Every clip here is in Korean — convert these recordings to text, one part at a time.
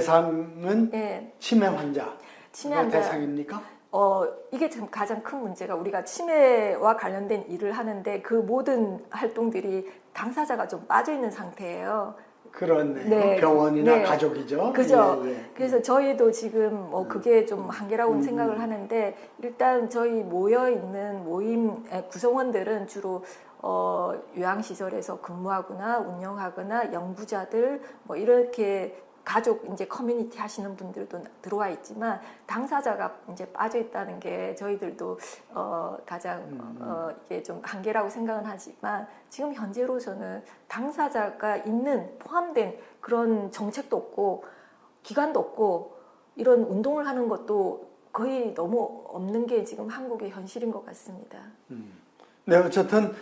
대상은 예, 치매 환자 치매 환자 대상입니까? 이게 참 가장 큰 문제가 우리가 치매와 관련된 일을 하는데 그 모든 활동들이 당사자가 좀 빠져 있는 상태예요. 그렇네요. 네, 병원이나 네. 가족이죠. 그죠? 예, 예. 그래서 저희도 지금 그게 좀 한계라고 생각을 하는데 일단 저희 모여 있는 모임 구성원들은 주로 요양시설에서 근무하거나 운영하거나 연구자들 뭐 이렇게 가족 이제 커뮤니티 하시는 분들도 들어와 있지만 당사자가 이제 빠져 있다는 게 저희들도 가장 이게 좀 한계라고 생각은 하지만 지금 현재로서는 당사자가 있는 포함된 그런 정책도 없고 기관도 없고 이런 운동을 하는 것도 거의 너무 없는 게 지금 한국의 현실인 것 같습니다. 네, 어쨌든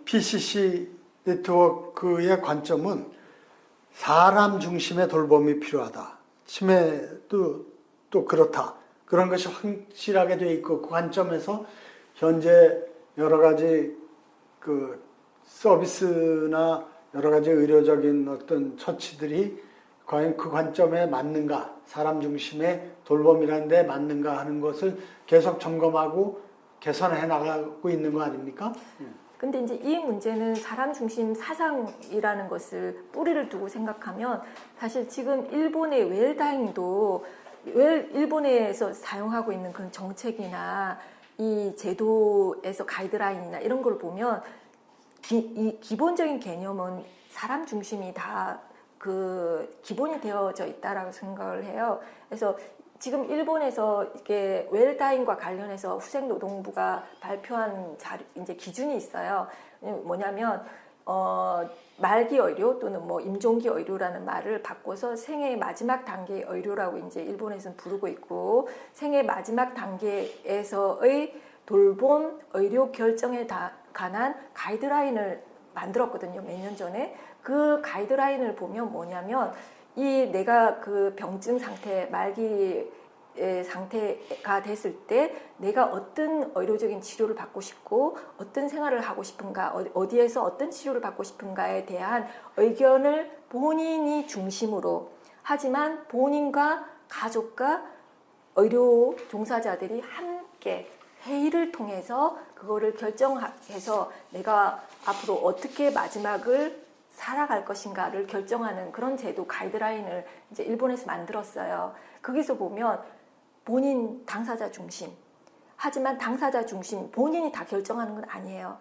PCC 네트워크의 관점은 사람 중심의 돌봄이 필요하다. 치매도 또 그렇다. 그런 것이 확실하게 돼 있고 그 관점에서 현재 여러 가지 그 서비스나 여러 가지 의료적인 어떤 처치들이 과연 그 관점에 맞는가, 사람 중심의 돌봄이라는 데 맞는가 하는 것을 계속 점검하고 개선해 나가고 있는 거 아닙니까? 근데 이제 이 문제는 사람 중심 사상이라는 것을 뿌리를 두고 생각하면 사실 지금 일본의 웰다잉도 일본에서 사용하고 있는 그런 정책이나 이 제도에서 가이드라인이나 이런 걸 보면 이 기본적인 개념은 사람 중심이 다 그 기본이 되어져 있다라고 생각을 해요. 그래서 지금 일본에서 이게 웰다잉과 관련해서 후생노동부가 발표한 이제 기준이 있어요. 뭐냐면 말기 의료 또는 뭐 임종기 의료라는 말을 바꿔서 생애의 마지막 단계의 의료라고 이제 일본에서는 부르고 있고 생애 마지막 단계에서의 돌봄 의료 결정에 관한 가이드라인을 만들었거든요. 몇 년 전에. 그 가이드라인을 보면 뭐냐면 이 내가 그 병증 상태 말기 상태가 됐을 때 내가 어떤 의료적인 치료를 받고 싶고 어떤 생활을 하고 싶은가 어디에서 어떤 치료를 받고 싶은가에 대한 의견을 본인이 중심으로 하지만 본인과 가족과 의료 종사자들이 함께 회의를 통해서 그거를 결정해서 내가 앞으로 어떻게 마지막을 살아갈 것인가를 결정하는 그런 제도 가이드라인을 이제 일본에서 만들었어요. 거기서 보면 본인 당사자 중심. 하지만 당사자 중심 본인이 다 결정하는 건 아니에요.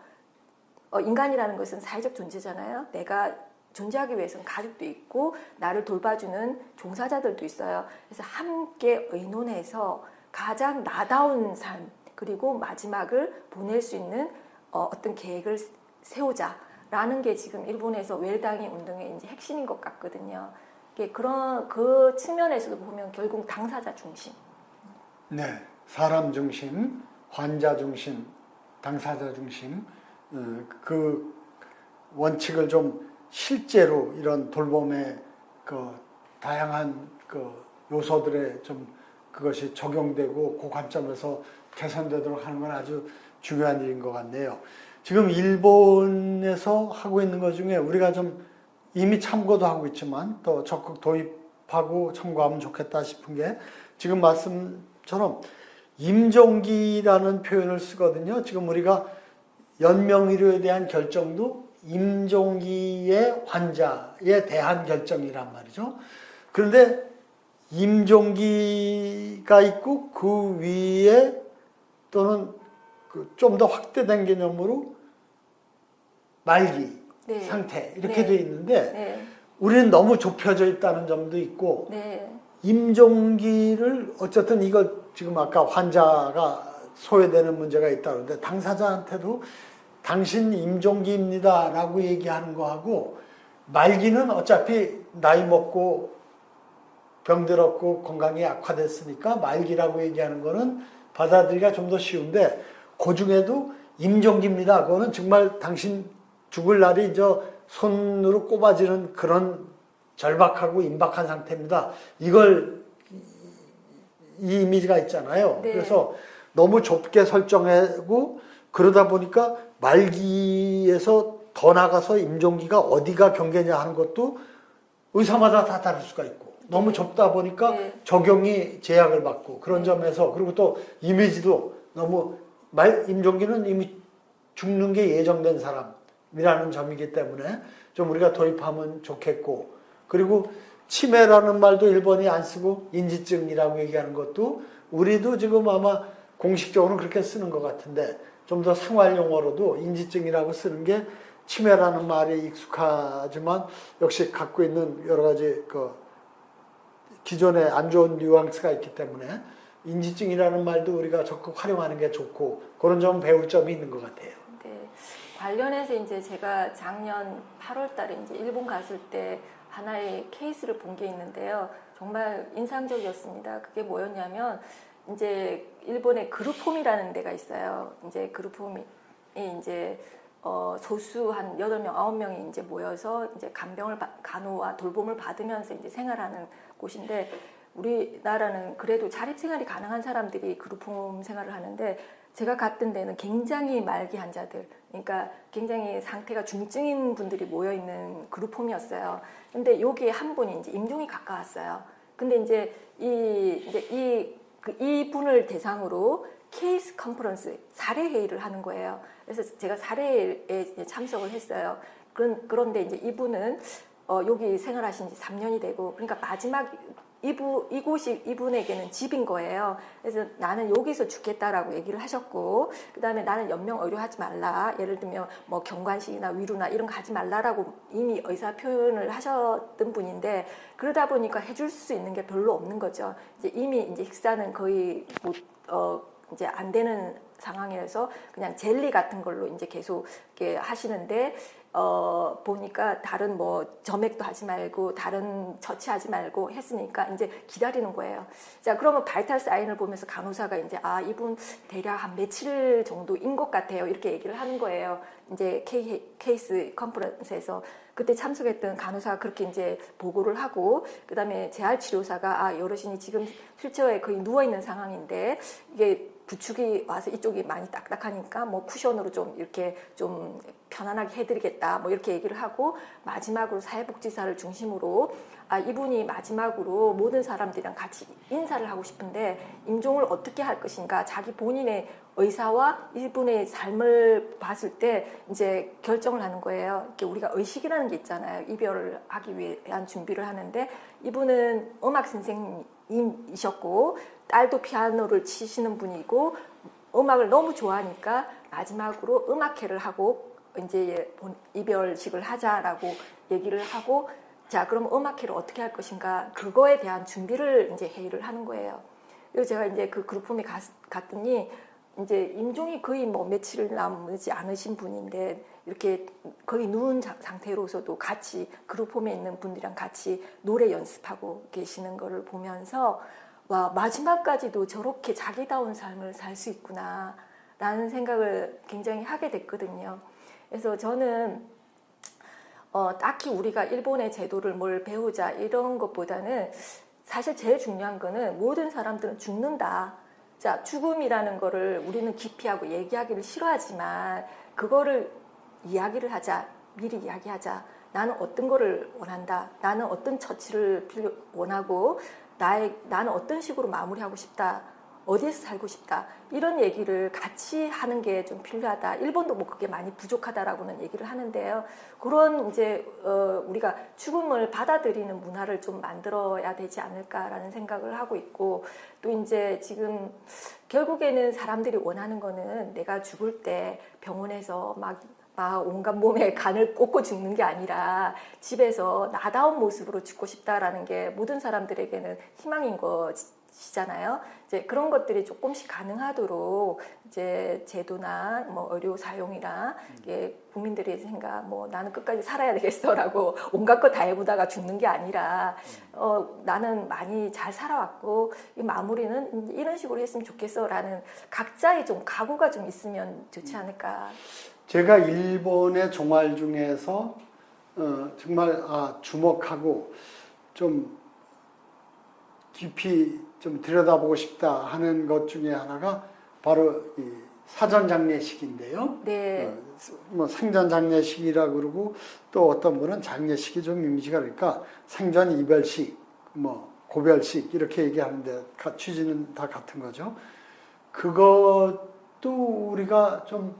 인간이라는 것은 사회적 존재잖아요. 내가 존재하기 위해서는 가족도 있고 나를 돌봐주는 종사자들도 있어요. 그래서 함께 의논해서 가장 나다운 삶 그리고 마지막을 보낼 수 있는 어떤 계획을 세우자라는 게 지금 일본에서 웰다잉 운동의 이제 핵심인 것 같거든요. 그런 그 측면에서도 보면 결국 당사자 중심. 네, 사람 중심, 환자 중심, 당사자 중심 그 원칙을 좀 실제로 이런 돌봄의 그 다양한 그 요소들에 좀 그것이 적용되고 그 관점에서 개선되도록 하는 건 아주 중요한 일인 것 같네요. 지금 일본에서 하고 있는 것 중에 우리가 좀 이미 참고도 하고 있지만 또 적극 도입하고 참고하면 좋겠다 싶은 게 지금 말씀처럼 임종기라는 표현을 쓰거든요. 지금 우리가 연명의료에 대한 결정도 임종기의 환자에 대한 결정이란 말이죠. 그런데 임종기가 있고 그 위에 또는 좀 더 확대된 개념으로 말기 네. 상태 이렇게 네. 돼 있는데 네. 우리는 너무 좁혀져 있다는 점도 있고 네. 임종기를 어쨌든 이거 지금 아까 환자가 소외되는 문제가 있다는데 당사자한테도 당신 임종기입니다 라고 얘기하는 거하고 말기는 어차피 나이 먹고 병들었고 건강이 악화됐으니까 말기라고 얘기하는 거는 받아들이기가 좀 더 쉬운데 그 중에도 임종기입니다. 그거는 정말 당신 죽을 날이 손으로 꼽아지는 그런 절박하고 임박한 상태입니다. 이걸 이 이미지가 있잖아요. 네. 그래서 너무 좁게 설정하고 그러다 보니까 말기에서 더 나가서 임종기가 어디가 경계냐 하는 것도 의사마다 다 다를 수가 있고 너무 좁다 보니까 네. 적용이 제약을 받고 그런 점에서 그리고 또 이미지도 너무 임종기는 이미 죽는 게 예정된 사람이라는 점이기 때문에 좀 우리가 도입하면 좋겠고 그리고 치매라는 말도 일본이 안 쓰고 인지증이라고 얘기하는 것도 우리도 지금 아마 공식적으로는 그렇게 쓰는 것 같은데 좀 더 생활용어로도 인지증이라고 쓰는 게 치매라는 말이 익숙하지만 역시 갖고 있는 여러 가지 그 기존에 안 좋은 뉘앙스가 있기 때문에 인지증이라는 말도 우리가 적극 활용하는 게 좋고 그런 점 배울 점이 있는 것 같아요. 네. 관련해서 이제 제가 작년 8월 달에 이제 일본 갔을 때 하나의 케이스를 본 게 있는데요. 정말 인상적이었습니다. 그게 뭐였냐면 이제 일본의 그룹홈이라는 데가 있어요. 이제 그룹홈이 이제 소수 한 8명, 9명이 이제 모여서 이제 간호와 돌봄을 받으면서 이제 생활하는 곳인데 우리나라는 그래도 자립생활이 가능한 사람들이 그룹홈 생활을 하는데 제가 갔던 데는 굉장히 말기 환자들, 그러니까 굉장히 상태가 중증인 분들이 모여 있는 그룹홈이었어요. 근데 여기에 한 분이 이제 임종이 가까웠어요. 근데 이제 이 분을 대상으로 케이스 컨퍼런스 사례 회의를 하는 거예요. 그래서 제가 사례에 참석을 했어요. 그런데 이제 이분은 여기 생활하신 지 3년이 되고 그러니까 마지막 이곳이 이분에게는 집인 거예요. 그래서 나는 여기서 죽겠다라고 얘기를 하셨고 그다음에 나는 연명 의료하지 말라. 예를 들면 뭐 경관식이나 위루나 이런 거 하지 말라라고 이미 의사 표현을 하셨던 분인데 그러다 보니까 해줄 수 있는 게 별로 없는 거죠. 이제 이미 이제 식사는 거의 이제 안 되는 상황이라서 그냥 젤리 같은 걸로 이제 계속 이렇게 하시는데 보니까 다른 뭐 점액도 하지 말고 다른 처치하지 말고 했으니까 이제 기다리는 거예요. 자, 그러면 바이탈 사인을 보면서 간호사가 이제 이분 대략 한 며칠 정도인 것 같아요. 이렇게 얘기를 하는 거예요. 이제 케이스 컨퍼런스에서 그때 참석했던 간호사가 그렇게 이제 보고를 하고 그다음에 재활치료사가 여러분이 지금 휠체어에 거의 누워 있는 상황인데 이게 부축이 와서 이쪽이 많이 딱딱하니까 뭐 쿠션으로 좀 이렇게 좀 편안하게 해드리겠다 뭐 이렇게 얘기를 하고 마지막으로 사회복지사를 중심으로 이분이 마지막으로 모든 사람들이랑 같이 인사를 하고 싶은데 임종을 어떻게 할 것인가 자기 본인의 의사와 이분의 삶을 봤을 때 이제 결정을 하는 거예요. 이렇게 우리가 의식이라는 게 있잖아요. 이별을 하기 위한 준비를 하는데 이분은 음악 선생님이셨고 딸도 피아노를 치시는 분이고 음악을 너무 좋아하니까 마지막으로 음악회를 하고 이제 이별식을 하자라고 얘기를 하고 자 그럼 음악회를 어떻게 할 것인가 그거에 대한 준비를 이제 회의를 하는 거예요. 그리고 제가 이제 그 그룹홈에 갔더니 이제 임종이 거의 뭐 며칠 남지 않으신 분인데 이렇게 거의 누운 상태로서도 같이 그룹홈에 있는 분들이랑 같이 노래 연습하고 계시는 거를 보면서 와 마지막까지도 저렇게 자기다운 삶을 살 수 있구나 라는 생각을 굉장히 하게 됐거든요. 그래서 저는 딱히 우리가 일본의 제도를 뭘 배우자 이런 것보다는 사실 제일 중요한 거는 모든 사람들은 죽는다. 자, 죽음이라는 거를 우리는 기피하고 얘기하기를 싫어하지만 그거를 이야기를 하자. 미리 이야기하자. 나는 어떤 거를 원한다. 나는 어떤 처치를 원하고 나는 어떤 식으로 마무리하고 싶다. 어디에서 살고 싶다. 이런 얘기를 같이 하는 게 좀 필요하다. 일본도 뭐 그게 많이 부족하다라고는 얘기를 하는데요. 그런 이제 우리가 죽음을 받아들이는 문화를 좀 만들어야 되지 않을까라는 생각을 하고 있고 또 이제 지금 결국에는 사람들이 원하는 거는 내가 죽을 때 병원에서 막 온갖 몸에 간을 꽂고 죽는 게 아니라 집에서 나다운 모습으로 죽고 싶다라는 게 모든 사람들에게는 희망인 것이잖아요. 이제 그런 것들이 조금씩 가능하도록 이제 제도나 뭐 의료 사용이나 이게 국민들의 생각 뭐 나는 끝까지 살아야 되겠어라고 온갖 거 다 해보다가 죽는 게 아니라 나는 많이 잘 살아왔고 이 마무리는 이런 식으로 했으면 좋겠어라는 각자의 좀 각오가 좀 있으면 좋지 않을까. 제가 일본의 종말 중에서 정말 주목하고 좀 깊이 좀 들여다보고 싶다 하는 것 중에 하나가 바로 이 사전 장례식인데요. 네. 뭐 생전 장례식이라 그러고 또 어떤 분은 장례식이 좀 이미지가 그러니까 생전 이별식 뭐 고별식 이렇게 얘기하는데 취지는 다 같은 거죠. 그것도 우리가 좀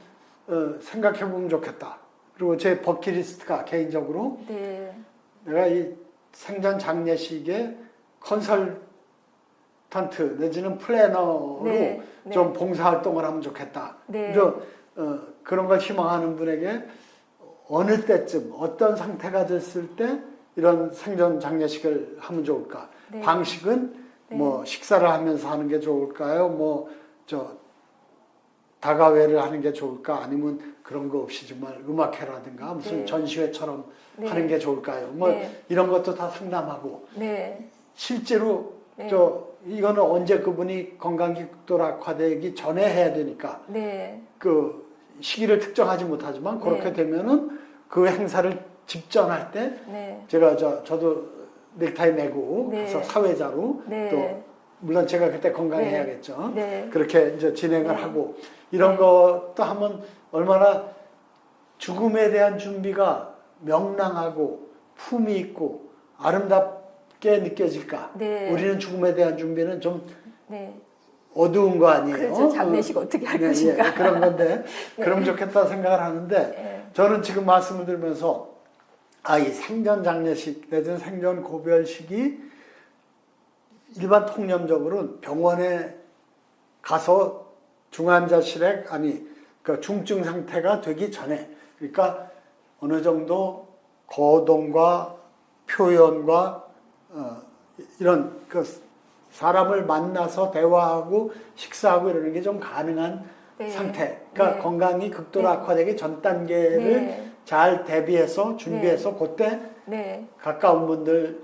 생각해 보면 좋겠다. 그리고 제 버킷리스트가 개인적으로 네. 내가 이 생전 장례식에 컨설턴트 내지는 플래너로 네, 네. 좀 봉사활동을 하면 좋겠다. 네. 그래서 그런 걸 희망하는 분에게 어느 때쯤 어떤 상태가 됐을 때 이런 생전 장례식을 하면 좋을까? 네. 방식은 네. 뭐 식사를 하면서 하는 게 좋을까요? 뭐 다가회를 하는 게 좋을까? 아니면 그런 거 없이 정말 음악회라든가 무슨 네. 전시회처럼 네. 하는 게 좋을까요? 뭐 네. 이런 것도 다 상담하고 네. 실제로 네. 이거는 언제 그분이 건강이 극도로 악화되기 전에 해야 되니까 네. 그 시기를 특정하지 못하지만 그렇게 네. 되면은 그 행사를 집전할 때 네. 제가 저도 넥타이 메고 네. 가서 사회자로 네. 또 물론 제가 그때 건강해야겠죠. 네. 그렇게 이제 진행을 네. 하고 이런 네. 것도 하면 얼마나 죽음에 대한 준비가 명랑하고 품위 있고 아름답게 느껴질까. 네. 우리는 죽음에 대한 준비는 좀 네. 어두운 거 아니에요. 그렇죠. 장례식 어떻게 할 네, 것인가. 예, 그런 건데 네. 그러면 좋겠다 생각을 하는데 네. 저는 지금 말씀을 들으면서 이 생전 장례식 내지는 생전 고별식이 일반 통념적으로는 병원에 가서 중환자실에 그 중증 상태가 되기 전에 그러니까 어느 정도 거동과 표현과 이런 그 사람을 만나서 대화하고 식사하고 이러는 게 좀 가능한 네. 상태. 그러니까 네. 건강이 극도로 네. 악화되기 전 단계를 네. 잘 대비해서 준비해서 그때 네. 가까운 분들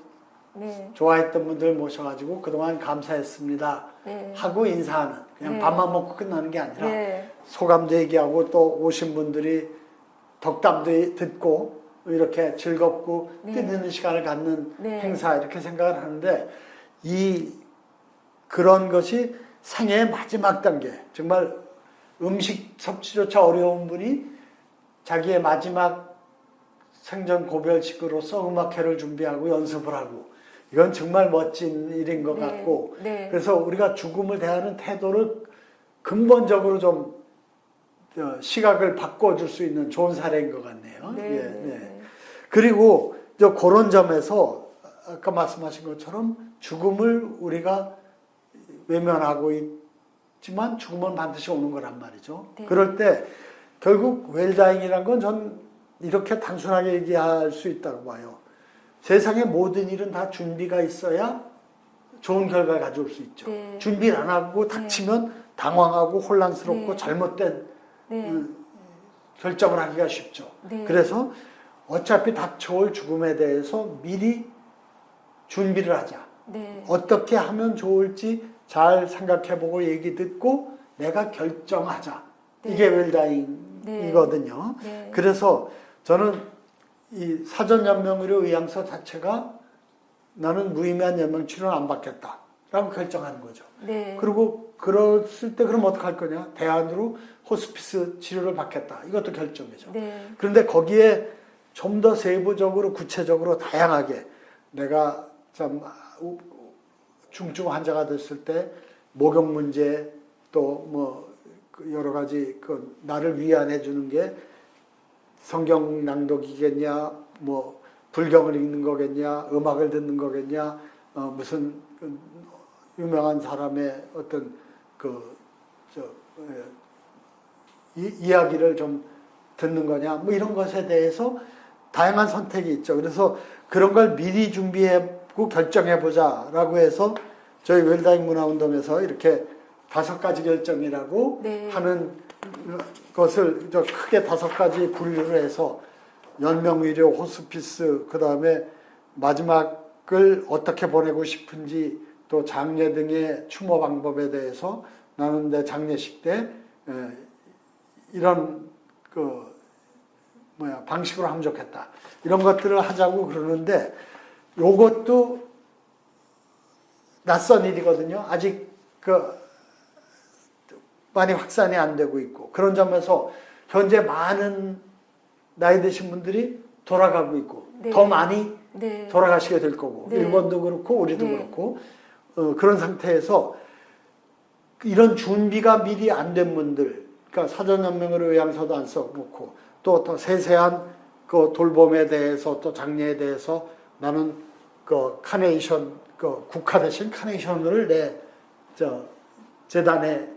네. 좋아했던 분들 모셔가지고 그동안 감사했습니다 네. 하고 인사하는 그냥 네. 밥만 먹고 끝나는 게 아니라 네. 소감도 얘기하고 또 오신 분들이 덕담도 듣고 이렇게 즐겁고 네. 뜻있는 시간을 갖는 네. 행사 이렇게 생각을 하는데 그런 것이 생애의 마지막 단계 정말 음식 섭취조차 어려운 분이 자기의 마지막 생전 고별식으로서 음악회를 준비하고 연습을 하고 이건 정말 멋진 일인 것 네. 같고 네. 그래서 우리가 죽음을 대하는 태도를 근본적으로 좀 시각을 바꿔줄 수 있는 좋은 사례인 것 같네요. 네. 예, 네. 네. 그리고 그런 점에서 아까 말씀하신 것처럼 죽음을 우리가 외면하고 있지만 죽음은 반드시 오는 거란 말이죠. 네. 그럴 때 결국 웰다잉이란 건 전 이렇게 단순하게 얘기할 수 있다고 봐요. 세상의 모든 일은 다 준비가 있어야 좋은 결과를 가져올 수 있죠. 네. 준비를 안 하고 닥치면 당황하고 혼란스럽고 네. 잘못된 네. 결정을 하기가 쉽죠. 네. 그래서 어차피 닥쳐올 죽음에 대해서 미리 준비를 하자. 네. 어떻게 하면 좋을지 잘 생각해보고 얘기 듣고 내가 결정하자. 네. 이게 웰다잉이거든요. 네. 그래서 저는 이 사전연명의료 의향서 자체가 나는 무의미한 연명 치료는 안 받겠다라고 결정하는 거죠. 네. 그리고 그랬을 때 그럼 어떡할 거냐? 대안으로 호스피스 치료를 받겠다. 이것도 결정이죠. 네. 그런데 거기에 좀 더 세부적으로 구체적으로 다양하게 내가 참 중증 환자가 됐을 때 목욕 문제 또 뭐 여러 가지 그 나를 위안해 주는 게 성경 낭독이겠냐 뭐 불경을 읽는 거겠냐 음악을 듣는 거겠냐 무슨 유명한 사람의 어떤 이야기를 좀 듣는 거냐 뭐 이런 것에 대해서 다양한 선택이 있죠. 그래서 그런 걸 미리 준비하고 결정해보자라고 해서 저희 웰다잉 문화운동에서 이렇게 5가지 결정이라고 네. 하는 것을 크게 5가지 분류를 해서 연명의료, 호스피스, 그 다음에 마지막을 어떻게 보내고 싶은지 또 장례 등의 추모 방법에 대해서 나는 내 장례식 때 이런 방식으로 하면 좋겠다. 이런 것들을 하자고 그러는데 요것도 낯선 일이거든요. 아직 많이 확산이 안 되고 있고 그런 점에서 현재 많은 나이 드신 분들이 돌아가고 있고 네. 더 많이 네. 돌아가시게 될 거고 네. 일본도 그렇고 우리도 네. 그렇고 그런 상태에서 이런 준비가 미리 안 된 분들, 그러니까 사전연맹으로 요양서도 안 써놓고 또 더 세세한 그 돌봄에 대해서 또 장례에 대해서 나는 그 카네이션 그 국화 대신 카네이션을 내 재단에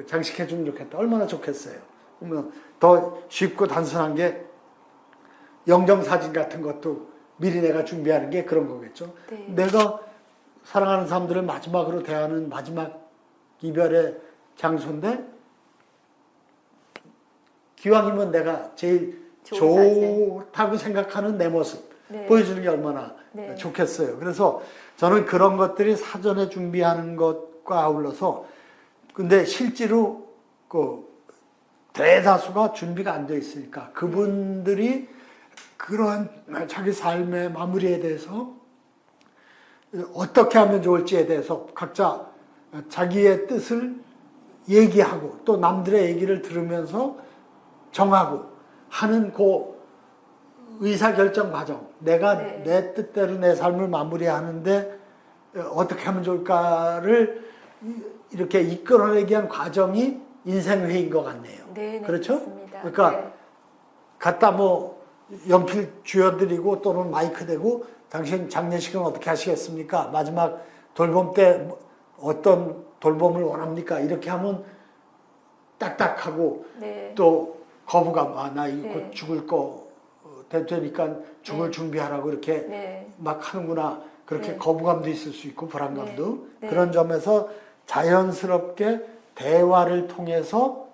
장식해 주면 좋겠다. 얼마나 좋겠어요. 그러면 더 쉽고 단순한 게 영정사진 같은 것도 미리 내가 준비하는 게 그런 거겠죠. 네. 내가 사랑하는 사람들을 마지막으로 대하는 마지막 이별의 장소인데 기왕이면 내가 제일 좋다고 생각하는 내 모습 네. 보여주는 게 얼마나 네. 좋겠어요. 그래서 저는 그런 것들이 사전에 준비하는 것과 아울러서 근데 실제로 그 대다수가 준비가 안 돼 있으니까 그분들이 그러한 자기 삶의 마무리에 대해서 어떻게 하면 좋을지에 대해서 각자 자기의 뜻을 얘기하고 또 남들의 얘기를 들으면서 정하고 하는 그 의사결정 과정, 내가 네. 내 뜻대로 내 삶을 마무리하는데 어떻게 하면 좋을까를 이렇게 이끌어내기 위한 과정이 인생회의인 것 같네요. 네, 네, 그렇죠? 그렇습니다. 그러니까 네. 갖다 뭐 연필 쥐어드리고 또는 마이크 대고 당신 장례식은 어떻게 하시겠습니까? 마지막 돌봄 때 어떤 돌봄을 원합니까? 이렇게 하면 딱딱하고 네. 또 거부감, 아, 나 이거 네. 곧 죽을 거 되니까 죽을 네. 준비하라고 이렇게 네. 막 하는구나. 그렇게 네. 거부감도 있을 수 있고 불안감도. 네. 그런 점에서 자연스럽게 대화를 통해서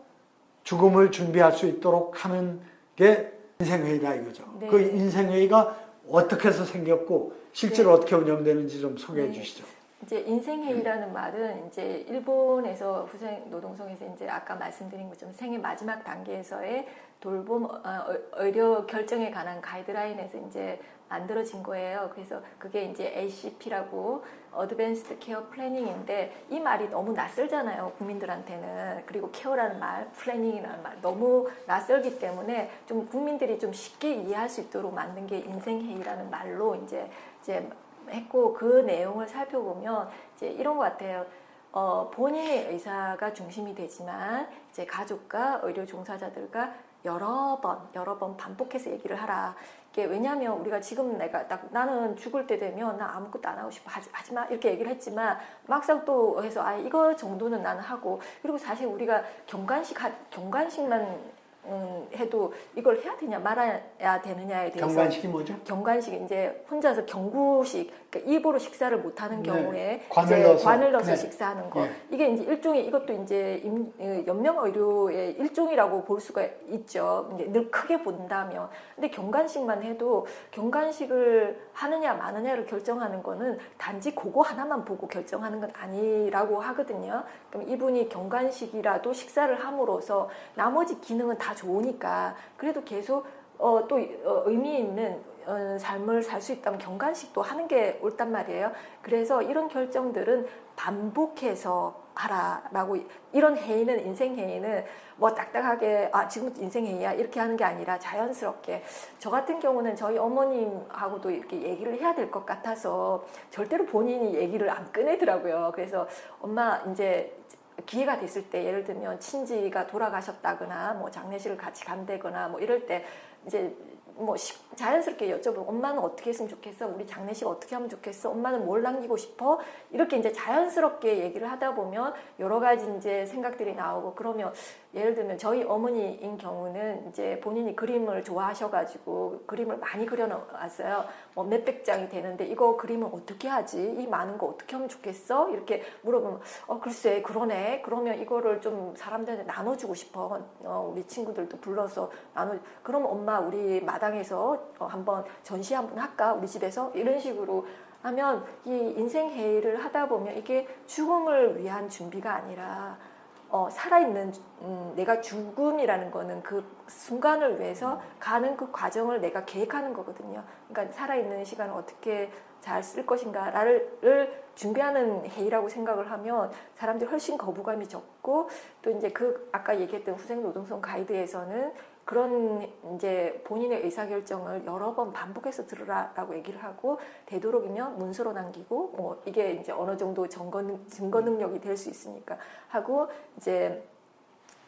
죽음을 준비할 수 있도록 하는 게 인생회의다 이거죠. 네. 그 인생회의가 어떻게 해서 생겼고 실제로 네. 어떻게 운영되는지 좀 소개해 네. 주시죠. 이제 인생회의라는 말은 이제 일본에서 후생 노동성에서 이제 아까 말씀드린 것처럼 생의 마지막 단계에서의 돌봄 의료 결정에 관한 가이드라인에서 이제 만들어진 거예요. 그래서 그게 이제 ACP라고 Advanced Care Planning인데 이 말이 너무 낯설잖아요, 국민들한테는. 그리고 케어라는 말, 플래닝이라는 말 너무 낯설기 때문에 좀 국민들이 좀 쉽게 이해할 수 있도록 만든 게 인생회의라는 말로 이제 했고 그 내용을 살펴보면 이제 이런 것 같아요. 본인의 의사가 중심이 되지만 이제 가족과 의료 종사자들과 여러 번 반복해서 얘기를 하라. 이게 왜냐하면 우리가 지금 나는 죽을 때 되면 나 아무것도 안 하고 싶어 하지 마 이렇게 얘기를 했지만 막상 또 해서 이거 정도는 나는 하고 그리고 사실 우리가 경관식만 해도 이걸 해야 되냐 말아야 되느냐에 대해서 경관식이 뭐죠? 경관식 이제 혼자서 경구식 그러니까 입으로 식사를 못하는 네. 경우에 관을 넣어서. 네. 식사하는 거 네. 이게 이제 일종의 이것도 이제 연명 의료의 일종이라고 볼 수가 있죠. 이제 늘 크게 본다면 근데 경관식만 해도 경관식을 하느냐 마느냐를 결정하는 거는 단지 그거 하나만 보고 결정하는 건 아니라고 하거든요. 그럼 이분이 경관식이라도 식사를 함으로써 나머지 기능은 다 좋으니까 그래도 계속 또 의미 있는 삶을 살 수 있다면 경관식도 하는 게 옳단 말이에요. 그래서 이런 결정들은 반복해서 하라라고 이런 회의는 인생회의는 뭐 딱딱하게 지금부터 인생회의야 이렇게 하는 게 아니라 자연스럽게 저 같은 경우는 저희 어머님하고도 이렇게 얘기를 해야 될 것 같아서 절대로 본인이 얘기를 안 꺼내더라고요. 그래서 엄마 이제 기회가 됐을 때 예를 들면 친지가 돌아가셨다거나 뭐 장례식을 같이 간다거나 뭐 이럴 때 이제 뭐 자연스럽게 여쭤보고 엄마는 어떻게 했으면 좋겠어? 우리 장례식 어떻게 하면 좋겠어? 엄마는 뭘 남기고 싶어? 이렇게 이제 자연스럽게 얘기를 하다 보면 여러 가지 이제 생각들이 나오고 그러면 예를 들면 저희 어머니인 경우는 이제 본인이 그림을 좋아하셔가지고 그림을 많이 그려놨어요. 뭐 몇백 장이 되는데 이거 그림을 어떻게 하지? 이 많은 거 어떻게 하면 좋겠어? 이렇게 물어보면 글쎄 그러네. 그러면 이거를 좀 사람들한테 나눠주고 싶어. 우리 친구들도 불러서 그럼 엄마 우리 마당에서 한번 전시 한번 할까? 우리 집에서 이런 식으로 하면 이 인생 회의를 하다 보면 이게 죽음을 위한 준비가 아니라 살아있는 내가 죽음이라는 거는 그 순간을 위해서 가는 그 과정을 내가 계획하는 거거든요. 그러니까 살아있는 시간을 어떻게 잘 쓸 것인가를 준비하는 회의라고 생각을 하면 사람들이 훨씬 거부감이 적고 또 이제 그 아까 얘기했던 후생노동성 가이드에서는 그런 이제 본인의 의사결정을 여러 번 반복해서 들으라라고 얘기를 하고 되도록이면 문서로 남기고 뭐 이게 이제 어느 정도 증거 능력이 될 수 있으니까 하고 이제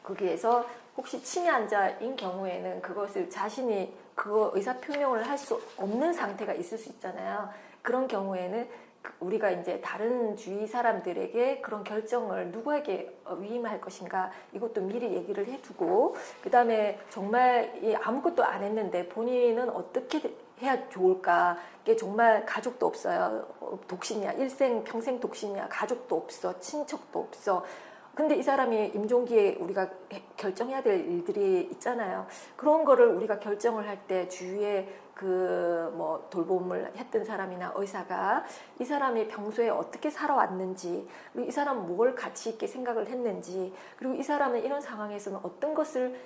거기에서 혹시 치매 환자인 경우에는 그것을 자신이 그거 의사 표명을 할 수 없는 상태가 있을 수 있잖아요. 그런 경우에는 우리가 이제 다른 주위 사람들에게 그런 결정을 누구에게 위임할 것인가 이것도 미리 얘기를 해두고 그다음에 정말 아무것도 안 했는데 본인은 어떻게 해야 좋을까 이게 정말 가족도 없어요. 독신이야. 일생 평생 독신이야. 가족도 없어. 친척도 없어. 근데 이 사람이 임종기에 우리가 결정해야 될 일들이 있잖아요. 그런 거를 우리가 결정을 할 때 주위에 그 뭐 돌봄을 했던 사람이나 의사가 이 사람이 평소에 어떻게 살아왔는지 그리고 이 사람은 뭘 가치 있게 생각을 했는지 그리고 이 사람은 이런 상황에서는 어떤 것을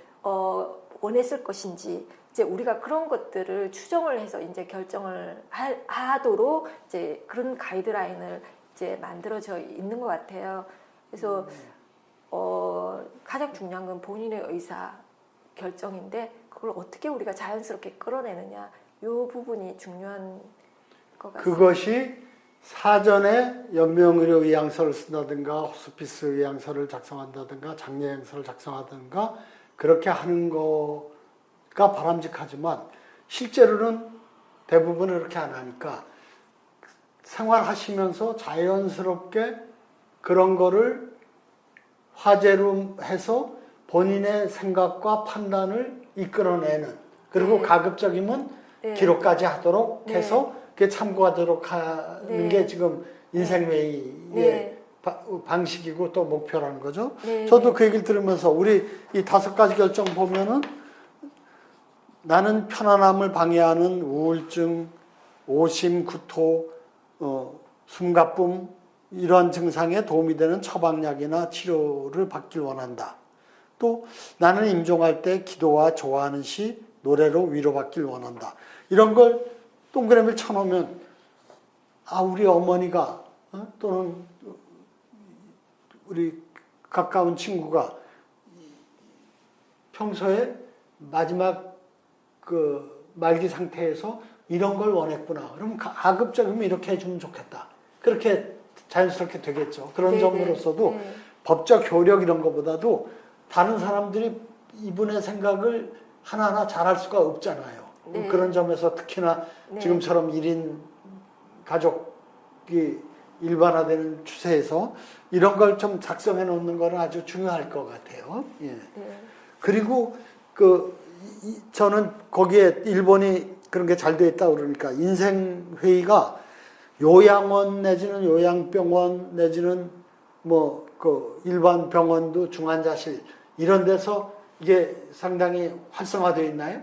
원했을 것인지 이제 우리가 그런 것들을 추정을 해서 이제 결정을 하도록 이제 그런 가이드라인을 이제 만들어져 있는 것 같아요. 그래서 가장 중요한 건 본인의 의사 결정인데 그걸 어떻게 우리가 자연스럽게 끌어내느냐 이 부분이 중요한 것 같습니다. 그것이 사전에 연명의료 의향서를 쓴다든가 호스피스 의향서를 작성한다든가 장례 의향서를 작성하든가 그렇게 하는 거가 바람직하지만 실제로는 대부분은 그렇게 안 하니까 생활하시면서 자연스럽게 그런 거를 화제로 해서 본인의 생각과 판단을 이끌어내는 그리고 네. 가급적이면 네. 기록까지 하도록 네. 해서 그게 참고하도록 하는 네. 게 지금 인생회의의 네. 방식이고 또 목표라는 거죠. 네. 저도 그 얘기를 들으면서 우리 이 5가지 결정 보면은 나는 편안함을 방해하는 우울증, 오심, 구토, 숨가쁨 이러한 증상에 도움이 되는 처방약이나 치료를 받길 원한다. 또 나는 임종할 때 기도와 좋아하는 시, 노래로 위로받길 원한다. 이런 걸 동그라미를 쳐놓으면 우리 어머니가 또는 우리 가까운 친구가 평소에 마지막 그 말기 상태에서 이런 걸 원했구나. 그럼 가급적이면 이렇게 해주면 좋겠다. 그렇게 자연스럽게 되겠죠. 그런 네, 점으로서도 네. 법적 효력 이런 것보다도 다른 사람들이 이분의 생각을 하나하나 잘할 수가 없잖아요. 네. 그런 점에서 특히나 네. 지금처럼 1인 가족이 일반화되는 추세에서 이런 걸 좀 작성해 놓는 거는 아주 중요할 것 같아요. 예. 네. 그리고 저는 거기에 일본이 그런 게 잘 돼 있다고 그러니까 인생회의가 요양원 내지는 요양병원 내지는 뭐 그 일반 병원도 중환자실 이런 데서 이게 상당히 활성화되어 있나요?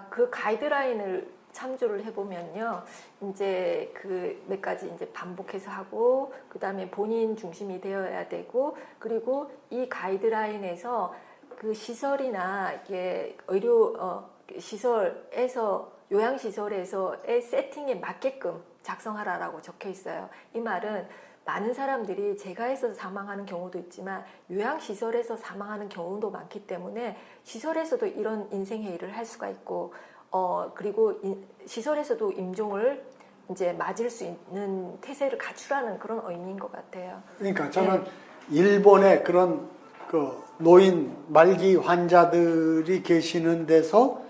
그 가이드라인을 참조를 해보면요. 이제 그 몇 가지 이제 반복해서 하고, 그 다음에 본인 중심이 되어야 되고, 그리고 이 가이드라인에서 그 시설이나 이게 시설에서, 요양시설에서의 세팅에 맞게끔 작성하라라고 적혀 있어요. 이 말은 많은 사람들이 재가에서 사망하는 경우도 있지만 요양시설에서 사망하는 경우도 많기 때문에 시설에서도 이런 인생회의를 할 수가 있고 그리고 시설에서도 임종을 이제 맞을 수 있는 태세를 갖추라는 그런 의미인 것 같아요. 그러니까 저는 일본의 그런 그 노인 말기 환자들이 계시는 데서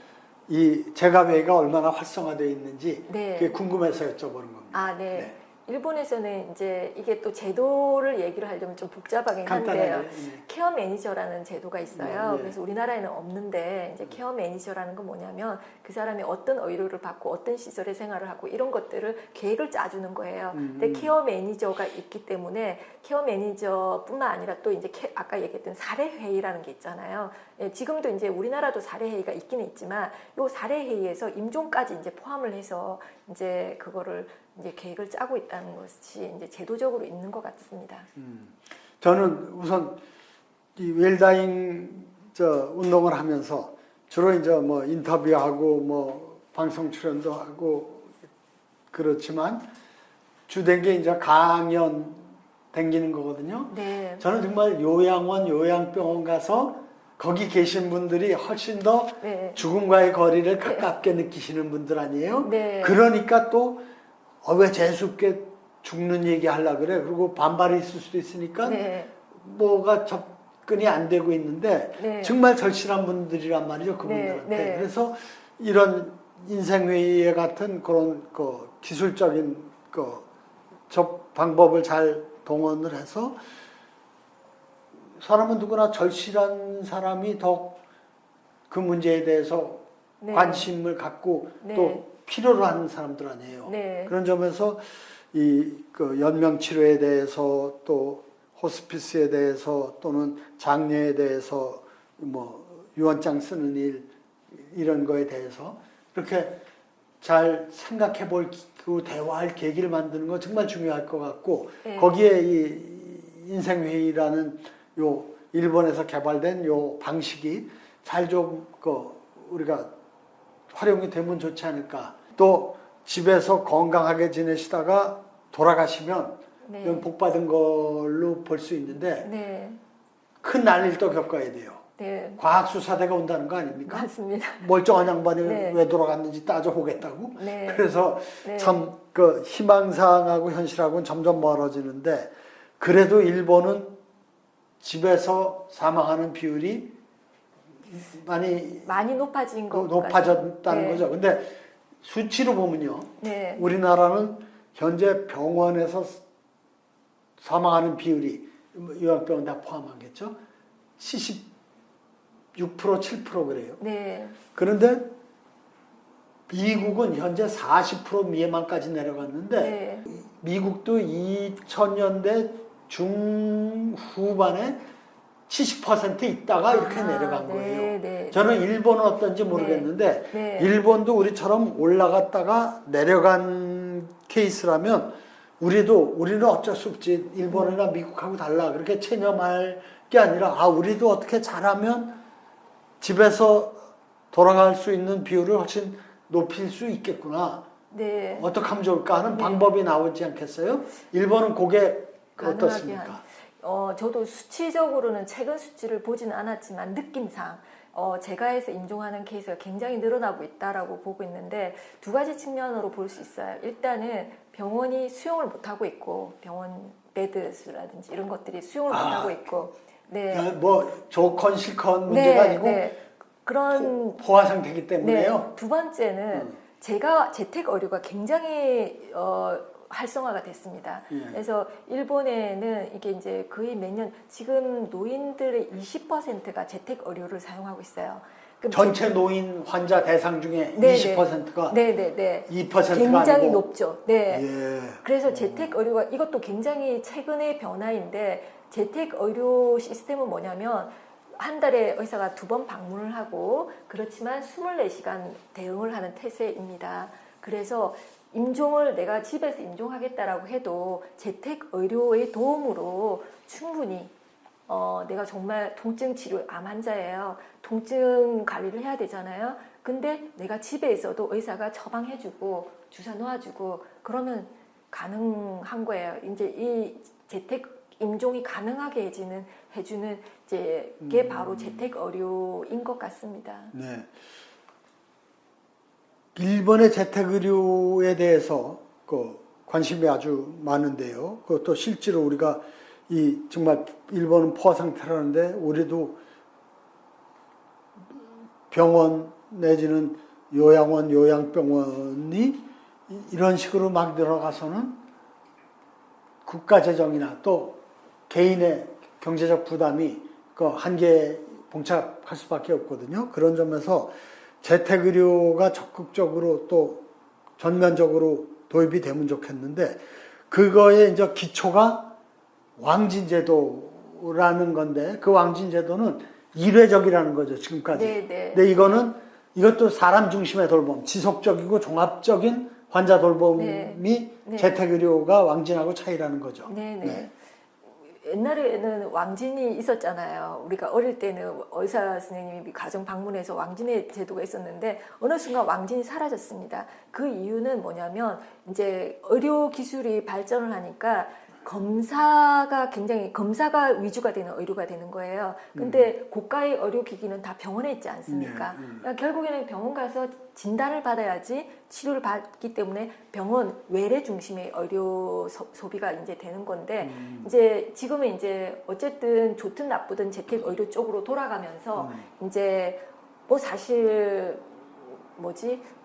이 재가회의가 얼마나 활성화되어 있는지 네. 그게 궁금해서 여쭤보는 겁니다. 네. 네. 일본에서는 이제 이게 또 제도를 얘기를 하려면 좀 복잡하긴 한데요. 간단하게. 케어 매니저라는 제도가 있어요. 네. 그래서 우리나라에는 없는데 이제 케어 매니저라는 건 뭐냐면 그 사람이 어떤 의료를 받고 어떤 시설에 생활을 하고 이런 것들을 계획을 짜주는 거예요. 근데 케어 매니저가 있기 때문에 케어 매니저뿐만 아니라 또 이제 아까 얘기했던 사례 회의라는 게 있잖아요. 지금도 이제 우리나라도 사례 회의가 있기는 있지만 요 사례 회의에서 임종까지 이제 포함을 해서 이제 그거를 이제 계획을 짜고 있다는 것이 이제 제도적으로 있는 것 같습니다. 저는 우선 이 웰다잉 운동을 하면서 주로 이제 뭐 인터뷰하고 뭐 방송 출연도 하고 그렇지만 주된 게 이제 강연 댕기는 거거든요. 네. 저는 정말 요양원, 요양병원 가서 거기 계신 분들이 훨씬 더 네. 죽음과의 거리를 가깝게 느끼시는 분들 아니에요? 네. 그러니까 또 왜 재수없게 죽는 얘기 하려고 그래? 그리고 반발이 있을 수도 있으니까 네. 뭐가 접근이 안 되고 있는데 네. 정말 절실한 분들이란 말이죠, 그분들한테. 네. 네. 그래서 이런 인생회의 같은 그런 기술적인 방법을 잘 동원을 해서 사람은 누구나 절실한 사람이 더 그 문제에 대해서 네. 관심을 갖고 네. 또 필요로 하는 사람들 아니에요. 네. 그런 점에서 이 연명 치료에 대해서 또 호스피스에 대해서 또는 장례에 대해서 뭐 유언장 쓰는 일 이런 거에 대해서 이렇게 잘 생각해 볼 대화할 계기를 만드는 건 정말 중요할 것 같고 네. 거기에 이 인생회의라는 요 일본에서 개발된 요 방식이 잘 좀 우리가 활용이 되면 좋지 않을까. 또 집에서 건강하게 지내시다가 돌아가시면 네. 이건 복 받은 걸로 볼 수 있는데 네. 큰 난리를 또 겪어야 돼요. 네. 과학수사대가 온다는 거 아닙니까? 맞습니다. 멀쩡한 양반이 네. 왜 돌아갔는지 따져보겠다고. 네. 그래서 네. 참 희망사항하고 현실하고는 점점 멀어지는데 그래도 일본은 집에서 사망하는 비율이 많이 높아진 것 높아졌다는 네. 거죠. 근데 수치로 보면요. 네. 우리나라는 현재 병원에서 사망하는 비율이 요양병원 다 포함하겠죠. 76% 7% 그래요. 네. 그런데 미국은 현재 40% 미만까지 내려갔는데 네. 미국도 2000년대 중후반에 70% 있다가 이렇게 내려간 거예요. 네. 저는 일본은 어떤지 모르겠는데 네. 일본도 우리처럼 올라갔다가 내려간 케이스라면 우리는 어쩔 수 없지. 일본이나 미국하고 달라. 그렇게 체념할 게 아니라 우리도 어떻게 잘하면 집에서 돌아갈 수 있는 비율을 훨씬 높일 수 있겠구나. 네. 어떻게 하면 좋을까 하는 네. 방법이 나오지 않겠어요? 일본은 그게 가능하게 어떻습니까? 저도 수치적으로는 최근 수치를 보지는 않았지만 느낌상 제가 해서 임종하는 케이스가 굉장히 늘어나고 있다라고 보고 있는데 두 가지 측면으로 볼 수 있어요. 일단은 병원이 수용을 못하고 있고 병원 베드수라든지 이런 것들이 수용을 못하고 있고 네. 뭐 좋건 싫건 문제가 아니고 그런 포화 상태이기 때문에요. 네. 두 번째는 제가 재택 의료가 굉장히 활성화가 됐습니다. 그래서 일본에는 이게 이제 거의 매년 지금 노인들의 20%가 재택 의료를 사용하고 있어요. 그럼 전체 노인 환자 대상 중에 20%가 2%가 굉장히 아니고 높죠. 네. 예. 그래서 재택 의료가 이것도 굉장히 최근의 변화인데 재택 의료 시스템은 뭐냐면 한 달에 의사가 2번 방문을 하고 그렇지만 24시간 대응을 하는 태세입니다. 그래서 임종을 내가 집에서 임종하겠다라고 해도 재택 의료의 도움으로 충분히 내가 정말 통증 치료 암 환자예요. 통증 관리를 해야 되잖아요. 근데 내가 집에 있어도 의사가 처방해주고 주사 놓아주고 그러면 가능한 거예요. 이제 이 재택 임종이 가능하게 해주는 이제 게 바로 재택 의료인 것 같습니다. 네. 일본의 재택의료에 대해서 관심이 아주 많은데요. 그것도 실제로 우리가 정말 일본은 포화 상태라는데 우리도 병원 내지는 요양원, 요양병원이 이런 식으로 막 들어가서는 국가 재정이나 또 개인의 경제적 부담이 한계에 봉착할 수밖에 없거든요. 그런 점에서 재택의료가 적극적으로 또 전면적으로 도입이 되면 좋겠는데 그거의 이제 기초가 왕진제도라는 건데 그 왕진제도는 일회적이라는 거죠 지금까지. 네. 근데 이것도 사람 중심의 돌봄, 지속적이고 종합적인 환자 돌봄이 재택의료가 왕진하고 차이라는 거죠. 네. 옛날에는 왕진이 있었잖아요. 우리가 어릴 때는 의사 선생님이 가정 방문해서 왕진의 제도가 있었는데 어느 순간 왕진이 사라졌습니다. 그 이유는 뭐냐면 이제 의료 기술이 발전을 하니까 검사가 굉장히 검사가 위주가 되는 의료가 되는 거예요. 근데 고가의 의료기기는 다 병원에 있지 않습니까? 그러니까 결국에는 병원 가서 진단을 받아야지 치료를 받기 때문에 병원 외래 중심의 의료 소비가 이제 되는 건데 이제 지금은 이제 어쨌든 좋든 나쁘든 재택 의료 쪽으로 돌아가면서 이제 뭐 사실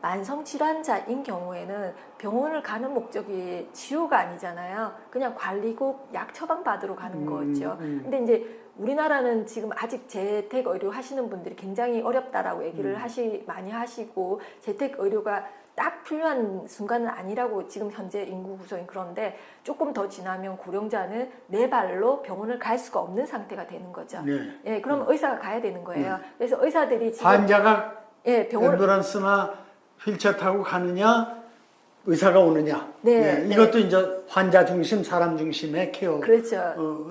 만성 질환자인 경우에는 병원을 가는 목적이 치료가 아니잖아요. 그냥 관리고 약 처방 받으러 가는 거죠. 근데 이제 우리나라는 지금 아직 재택 의료 하시는 분들이 굉장히 어렵다라고 얘기를 많이 하시고 재택 의료가 딱 필요한 순간은 아니라고 지금 현재 인구 구성이 그런데 조금 더 지나면 고령자는 내 발로 병원을 갈 수가 없는 상태가 되는 거죠. 네. 예, 그러면 의사가 가야 되는 거예요. 그래서 의사들이 지금 환자가 예, 병원을 앰뷸런스나 휠체어 타고 가느냐, 의사가 오느냐. 네, 네, 이것도 이제 환자 중심, 사람 중심의 케어. 그렇죠.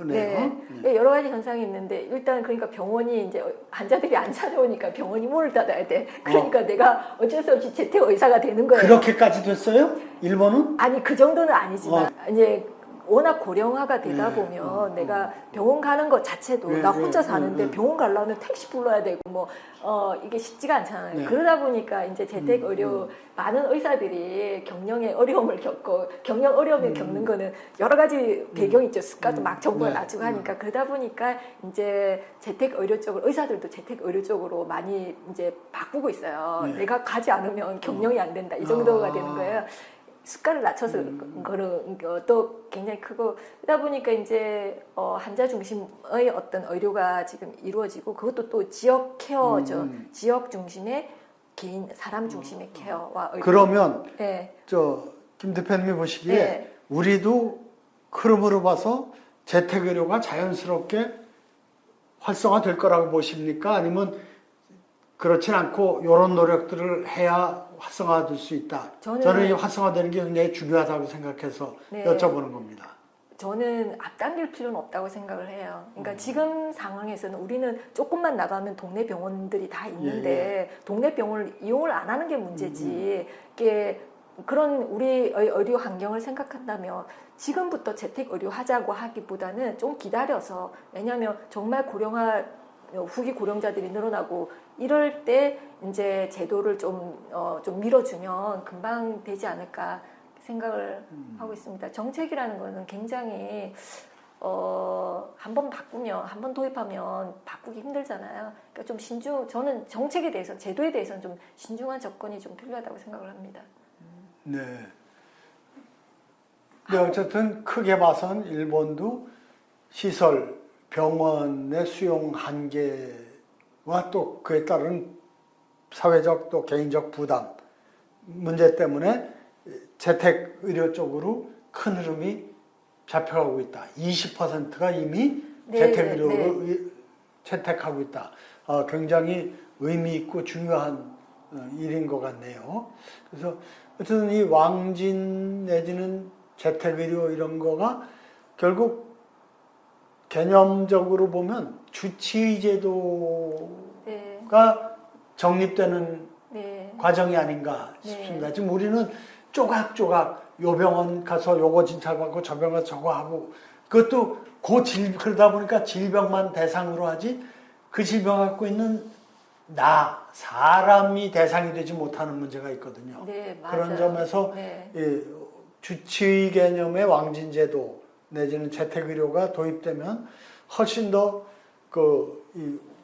네요. 네. 여러 가지 현상이 있는데 일단 그러니까 병원이 이제 환자들이 안 찾아오니까 병원이 문을 닫아야 돼. 그러니까 내가 어쩔 수 없이 재택 의사가 되는 거예요. 그렇게까지 됐어요? 일본은? 아니 그 정도는 아니지만 이제 워낙 고령화가 되다 보면 내가 병원 가는 것 자체도 나 혼자 사는데 병원 가려면 택시 불러야 되고 이게 쉽지가 않잖아요. 네. 그러다 보니까 이제 재택 의료 많은 의사들이 경영에 어려움을 겪고 경영 어려움을 겪는 거는 여러 가지 배경이 있죠. 습관도 막 정보가 낮추고 하니까 그러다 보니까 이제 재택 의료 쪽으로 의사들도 재택 의료 쪽으로 많이 이제 바꾸고 있어요. 네. 내가 가지 않으면 경영이 안 된다 이 정도가 되는 거예요. 습관을 낮춰서 그런 것도 굉장히 크고 그러다 보니까 이제 환자 중심의 어떤 의료가 지금 이루어지고 그것도 또 지역 케어죠. 지역 중심의 개인 사람 중심의 케어와 의료. 그러면 네. 김 대표님이 보시기에 네. 우리도 흐름으로 봐서 재택의료가 자연스럽게 활성화될 거라고 보십니까? 아니면 그렇진 않고 이런 노력들을 해야 활성화될 수 있다. 저는 이 활성화되는 게 굉장히 중요하다고 생각해서 여쭤보는 겁니다. 저는 앞당길 필요는 없다고 생각을 해요. 그러니까 지금 상황에서는 우리는 조금만 나가면 동네 병원들이 다 있는데 동네 병원을 이용을 안 하는 게 문제지. 이게 그런 우리의 의료 환경을 생각한다면 지금부터 재택 의료 하자고 하기보다는 좀 기다려서 왜냐하면 정말 후기 고령자들이 늘어나고 이럴 때 이제 제도를 좀 밀어주면 금방 되지 않을까 생각을 하고 있습니다. 정책이라는 거는 굉장히 한번 바꾸면 한번 도입하면 바꾸기 힘들잖아요. 그러니까 좀 저는 정책에 대해서 제도에 대해서는 좀 신중한 접근이 좀 필요하다고 생각을 합니다. 네. 네, 어쨌든 크게 봐선 일본도 시설, 병원의 수용 한계와 또 그에 따른 사회적 또 개인적 부담 문제 때문에 재택 의료 쪽으로 큰 흐름이 잡혀가고 있다. 20%가 이미 재택 의료로 채택하고 있다. 굉장히 의미 있고 중요한 일인 것 같네요. 그래서 어쨌든 이 왕진 내지는 재택 의료 이런 거가 결국 개념적으로 보면 주치의 제도가 정립되는 과정이 아닌가 싶습니다. 지금 우리는 조각조각 요 병원 가서 요거 진찰받고 저 병원 가서 저거 하고 그것도 그러다 보니까 질병만 대상으로 하지 그 질병 갖고 있는 사람이 대상이 되지 못하는 문제가 있거든요. 네, 맞아요. 그런 점에서 주치의 개념의 왕진제도 내지는 재택의료가 도입되면 훨씬 더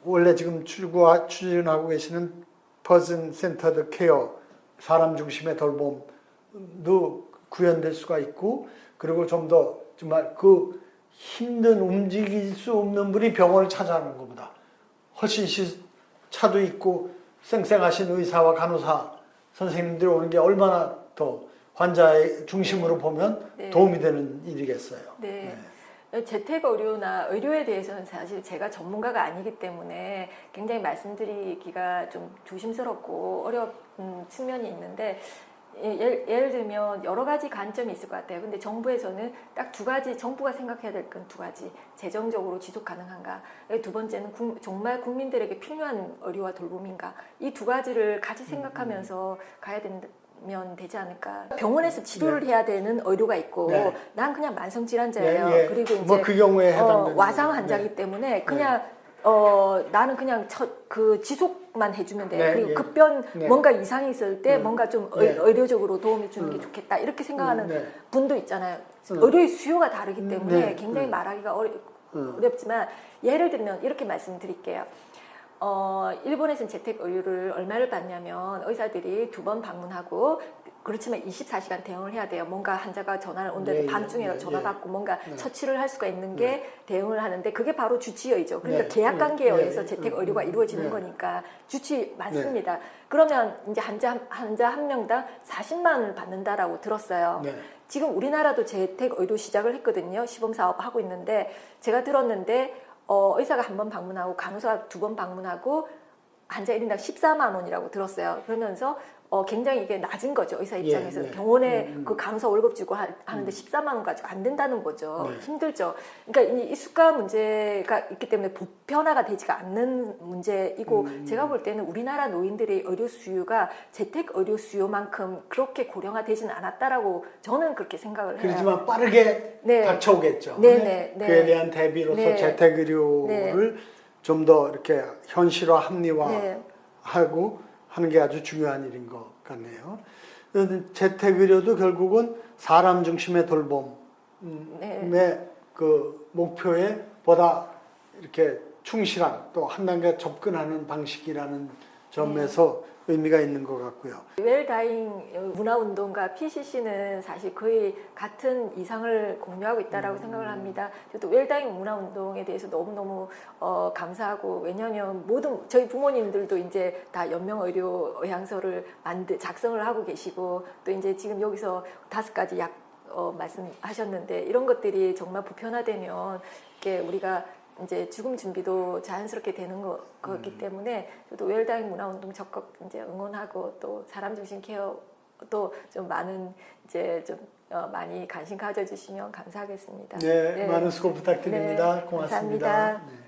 원래 지금 추진하고 계시는 퍼슨 센터드 케어 사람 중심의 돌봄도 구현될 수가 있고 그리고 좀 더 정말 그 힘든 움직일 수 없는 분이 병원을 찾아가는 것보다 훨씬 차도 있고 쌩쌩하신 의사와 간호사 선생님들이 오는 게 얼마나 더 환자의 중심으로 보면 도움이 되는 일이겠어요. 네. 재택 의료나 의료에 대해서는 사실 제가 전문가가 아니기 때문에 굉장히 말씀드리기가 좀 조심스럽고 어려운 측면이 있는데 예를 들면 여러 가지 관점이 있을 것 같아요. 근데 정부에서는 딱 두 가지, 정부가 생각해야 될 건 두 가지. 재정적으로 지속 가능한가? 두 번째는 정말 국민들에게 필요한 의료와 돌봄인가? 이 두 가지를 같이 생각하면서 가야 하면 되지 않을까. 병원에서 치료를 해야 되는 의료가 있고 네. 난 그냥 만성 질환자예요. 예, 예. 그리고 이제 뭐 그 경우에 해당되는 와상 거죠. 환자이기 네. 때문에 그냥 나는 그냥 그 지속만 해주면 돼. 네, 그리고 예. 급변 네. 뭔가 이상이 있을 때 뭔가 좀 네. 의료적으로 도움이 주는 게 좋겠다. 이렇게 생각하는 네. 분도 있잖아요. 의료의 수요가 다르기 때문에 네. 굉장히 네. 말하기가 어렵지만 예를 들면 이렇게 말씀드릴게요. 일본에서는 재택 의료를 얼마를 받냐면 의사들이 2번 방문하고 그렇지만 24시간 대응을 해야 돼요. 뭔가 환자가 전화를 온다든지 예, 밤중에 예, 전화 예. 받고 뭔가 네. 처치를 할 수가 있는 게 대응을 하는데 그게 바로 주치의죠. 그러니까 네. 계약 관계에 예, 의해서 예. 재택 의료가 이루어지는 네. 거니까 주치 많습니다. 그러면 이제 환자 한 명당 40만 원을 받는다라고 들었어요. 네. 지금 우리나라도 재택 의료 시작을 했거든요. 시범 사업 하고 있는데 제가 들었는데 의사가 1번 방문하고 간호사가 2번 방문하고 환자 1인당 14만 원이라고 들었어요. 그러면서 굉장히 이게 낮은 거죠. 의사 입장에서. 예. 병원에 그 간호사 월급 주고 하는데 14만 원 가지고 안 된다는 거죠. 네. 힘들죠. 그러니까 이 수가 문제가 있기 때문에 보편화가 되지가 않는 문제이고 제가 볼 때는 우리나라 노인들의 의료 수요가 재택 의료 수요만큼 그렇게 고령화되지는 않았다라고 저는 그렇게 생각을 해요. 그렇지만 빠르게 네. 닥쳐오겠죠. 네, 네, 네. 그에 대한 대비로서 네. 재택의료를 좀 더 이렇게 현실화, 합리화하고 네. 하는 게 아주 중요한 일인 것 같네요. 재택의료도 결국은 사람 중심의 돌봄의 그 목표에 보다 이렇게 충실한 또 한 단계 접근하는 방식이라는 점에서 의미가 있는 것 같고요. 웰다잉 문화운동과 PCC는 사실 거의 같은 이상을 공유하고 있다라고 생각을 합니다. 저도 웰다잉 문화운동에 대해서 너무너무 감사하고 왜냐하면 모든 저희 부모님들도 이제 다 연명의료 의향서를 작성을 하고 계시고 또 이제 지금 여기서 5가지 약 말씀하셨는데 이런 것들이 정말 보편화되면 이렇게 우리가 이제 죽음 준비도 자연스럽게 되는 거기 때문에 저도 웰다잉 문화운동 적극 이제 응원하고 또 사람 중심 케어도 좀 많은 이제 좀 많이 관심 가져주시면 감사하겠습니다. 네, 많은 수고 부탁드립니다. 네, 고맙습니다. 감사합니다. 네.